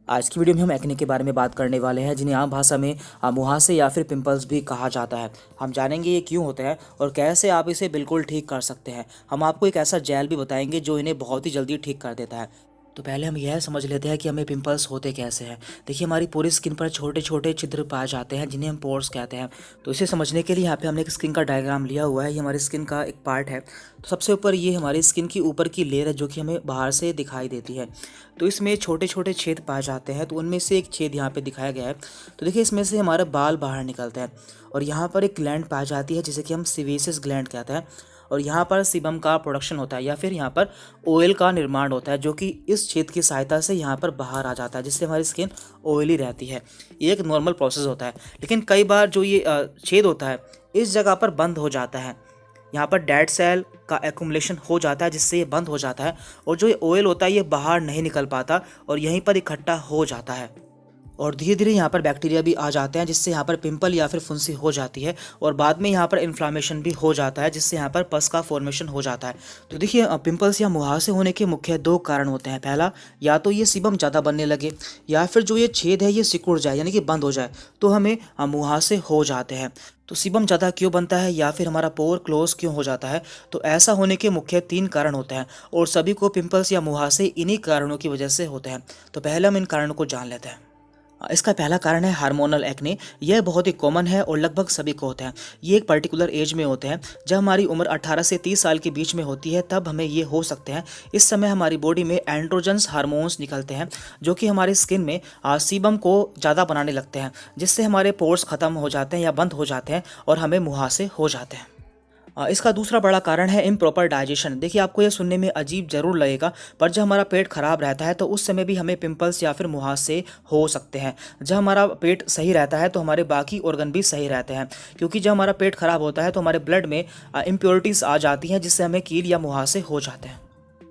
आज की वीडियो में हम एक्ने के बारे में बात करने वाले हैं, जिन्हें आम भाषा में मुहासे या फिर पिंपल्स भी कहा जाता है। हम जानेंगे ये क्यों होता है और कैसे आप इसे बिल्कुल ठीक कर सकते हैं। हम आपको एक ऐसा जेल भी बताएंगे जो इन्हें बहुत ही जल्दी ठीक कर देता है। तो पहले हम यह समझ लेते हैं कि हमें पिंपल्स होते कैसे हैं। देखिए, हमारी पूरी स्किन पर छोटे छोटे छिद्र पाए जाते हैं, जिन्हें हम पोर्स कहते हैं। तो इसे समझने के लिए यहाँ पे हमने एक स्किन का डायग्राम लिया हुआ है। ये हमारी स्किन का एक पार्ट है। तो सबसे ऊपर ये हमारी स्किन की ऊपर की लेयर है, जो कि हमें बाहर से दिखाई देती है। तो इसमें छोटे छोटे छेद पाए जाते हैं। तो उनमें से एक छेद यहाँ पे दिखाया गया है। तो देखिए, इसमें से हमारा बाल बाहर निकलता है और यहाँ पर एक ग्लैंड पाई जाती है, जिसे कि हम सीवेसिस ग्लैंड कहते हैं। और यहाँ पर सीबम का प्रोडक्शन होता है या फिर यहाँ पर ऑयल का निर्माण होता है, जो कि इस छेद की सहायता से यहाँ पर बाहर आ जाता है, जिससे हमारी स्किन ऑयली रहती है। ये एक नॉर्मल प्रोसेस होता है। लेकिन कई बार जो ये छेद होता है, इस जगह पर बंद हो जाता है। यहाँ पर डेड सेल का एक्यूमुलेशन हो जाता है, जिससे ये बंद हो जाता है और जो ये ऑयल होता है ये बाहर नहीं निकल पाता और यहीं पर इकट्ठा हो जाता है। और धीरे धीरे यहाँ पर बैक्टीरिया भी आ जाते हैं, जिससे यहाँ पर पिंपल या फिर फुंसी हो जाती है और बाद में यहाँ पर इन्फ्लामेशन भी हो जाता है, जिससे यहाँ पर पस का फॉर्मेशन हो जाता है। तो देखिए, पिंपल्स या मुहासे होने के मुख्य दो कारण होते हैं। पहला, या तो ये सीबम ज़्यादा बनने लगे या फिर जो ये छेद है ये सिकुड़ जाए, यानी कि बंद हो जाए, तो हमें मुहासे हो जाते हैं। तो सीबम ज़्यादा क्यों बनता है या फिर हमारा पोर क्लोज क्यों हो जाता है? तो ऐसा होने के मुख्य 3 कारण होते हैं और सभी को पिंपल्स या मुहासे इन्हीं कारणों की वजह से होते हैं। तो पहले हम इन कारणों को जान लेते हैं। इसका पहला कारण है हार्मोनल एक्ने। यह बहुत ही कॉमन है और लगभग सभी को होता है। ये एक पर्टिकुलर एज में होते हैं। जब हमारी उम्र 18 से 30 साल के बीच में होती है, तब हमें ये हो सकते हैं। इस समय हमारी बॉडी में एंड्रोजन्स हार्मोन्स निकलते हैं, जो कि हमारी स्किन में सीबम को ज़्यादा बनाने लगते हैं, जिससे हमारे पोर्स ख़त्म हो जाते हैं या बंद हो जाते हैं और हमें मुहासे हो जाते हैं। इसका दूसरा बड़ा कारण है इम्प्रॉपर डाइजेशन। देखिए, आपको यह सुनने में अजीब जरूर लगेगा, पर जब हमारा पेट खराब रहता है तो उस समय भी हमें पिंपल्स या फिर मुहासे हो सकते हैं। जब हमारा पेट सही रहता है तो हमारे बाकी ऑर्गन भी सही रहते हैं, क्योंकि जब हमारा पेट खराब होता है तो हमारे ब्लड में इम्प्योरिटीज़ आ जाती हैं, जिससे हमें कील या मुहासे हो जाते हैं।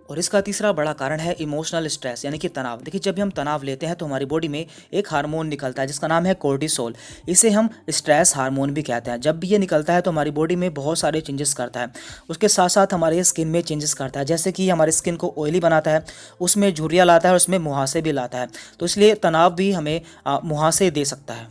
और इसका तीसरा बड़ा कारण है इमोशनल स्ट्रेस, यानी कि तनाव। देखिए, जब भी हम तनाव लेते हैं तो हमारी बॉडी में एक हार्मोन निकलता है, जिसका नाम है कोर्टिसोल। इसे हम स्ट्रेस हार्मोन भी कहते हैं। जब भी ये निकलता है तो हमारी बॉडी में बहुत सारे चेंजेस करता है। उसके साथ साथ हमारे स्किन में चेंजेस करता है, जैसे कि हमारी स्किन को ऑयली बनाता है, उसमें झुर्रियाँ लाता है और उसमें मुहासे भी लाता है। तो इसलिए तनाव भी हमें मुहासे दे सकता है।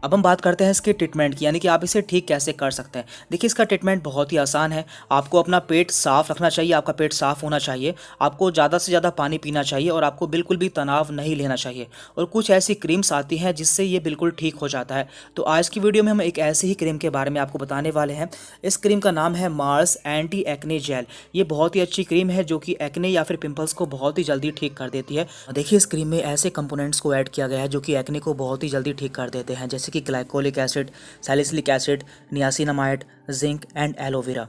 अब हम बात करते हैं इसके ट्रीटमेंट की, यानी कि आप इसे ठीक कैसे कर सकते हैं। देखिए, इसका ट्रीटमेंट बहुत ही आसान है। आपको अपना पेट साफ रखना चाहिए, आपका पेट साफ होना चाहिए, आपको ज़्यादा से ज़्यादा पानी पीना चाहिए और आपको बिल्कुल भी तनाव नहीं लेना चाहिए। और कुछ ऐसी क्रीम्स आती हैं जिससे ये बिल्कुल ठीक हो जाता है। तो आज की वीडियो में हम एक ऐसी ही क्रीम के बारे में आपको बताने वाले हैं। इस क्रीम का नाम है मार्स एंटी एक्ने जेल। ये बहुत ही अच्छी क्रीम है जो कि एक्ने या फिर पिंपल्स को बहुत ही जल्दी ठीक कर देती है। देखिए, इस क्रीम में ऐसे कंपोनेंट्स को ऐड किया गया है जो कि एक्ने को बहुत ही जल्दी ठीक कर देते हैं, जैसे कि glycolic acid, salicylic acid, niacinamide, zinc and aloe vera.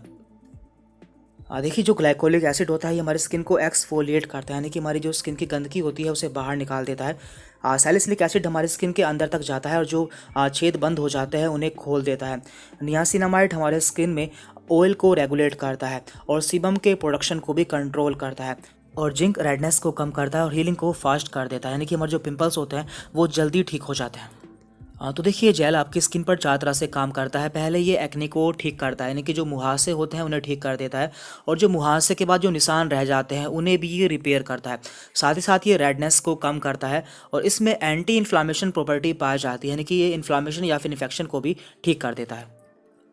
देखिए, जो ग्लाइकोलिक एसिड होता है ये हमारी स्किन को एक्सफोलिएट करता है, यानी कि हमारी जो स्किन की गंदगी होती है उसे बाहर निकाल देता है। सैलिसिलिक एसिड हमारी स्किन के अंदर तक जाता है और जो छेद बंद हो जाते हैं उन्हें खोल देता है। नियासिनामाइड हमारे स्किन में ऑयल को रेगुलेट करता है और सीबम के प्रोडक्शन को भी कंट्रोल करता है। और जिंक रेडनेस को कम करता है और हीलिंग को फास्ट कर देता है, यानी कि हमारे जो पिंपल्स होते हैं वो जल्दी ठीक हो जाते हैं। तो देखिए, जेल आपकी स्किन पर 4 तरह से काम करता है। पहले ये एक्ने को ठीक करता है, यानी कि जो मुहासे होते हैं उन्हें ठीक कर देता है और जो मुहासे के बाद जो निशान रह जाते हैं उन्हें भी ये रिपेयर करता है। साथ ही साथ ये रेडनेस को कम करता है और इसमें एंटी इन्फ्लामेशन प्रॉपर्टी पाई जाती है, यानी कि ये इन्फ्लामेशन या फिर इन्फेक्शन को भी ठीक कर देता है।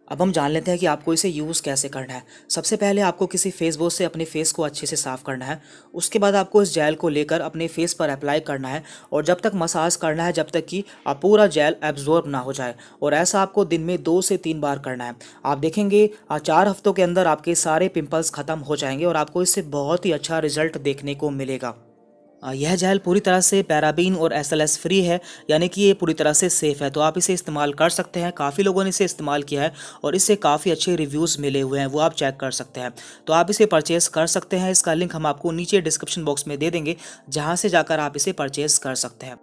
अब हम जान लेते हैं कि आपको इसे यूज़ कैसे करना है। सबसे पहले आपको किसी फेस वॉश से अपने फेस को अच्छे से साफ़ करना है। उसके बाद आपको इस जेल को लेकर अपने फेस पर अप्लाई करना है और जब तक मसाज करना है, जब तक कि पूरा जेल एब्जॉर्ब ना हो जाए। और ऐसा आपको दिन में 2 से 3 बार करना है। आप देखेंगे 4 हफ्तों के अंदर आपके सारे पिंपल्स ख़त्म हो जाएंगे और आपको इससे बहुत ही अच्छा रिजल्ट देखने को मिलेगा। यह जेल पूरी तरह से पैराबीन और एसएलएस फ्री है, यानी कि ये पूरी तरह से सेफ़ है। तो आप इसे इस्तेमाल कर सकते हैं। काफ़ी लोगों ने इसे इस्तेमाल किया है और इससे काफ़ी अच्छे रिव्यूज़ मिले हुए हैं, वो आप चेक कर सकते हैं। तो आप इसे परचेज़ कर सकते हैं। इसका लिंक हम आपको नीचे डिस्क्रिप्शन बॉक्स में दे देंगे, जहाँ से जाकर आप इसे परचेज़ कर सकते हैं।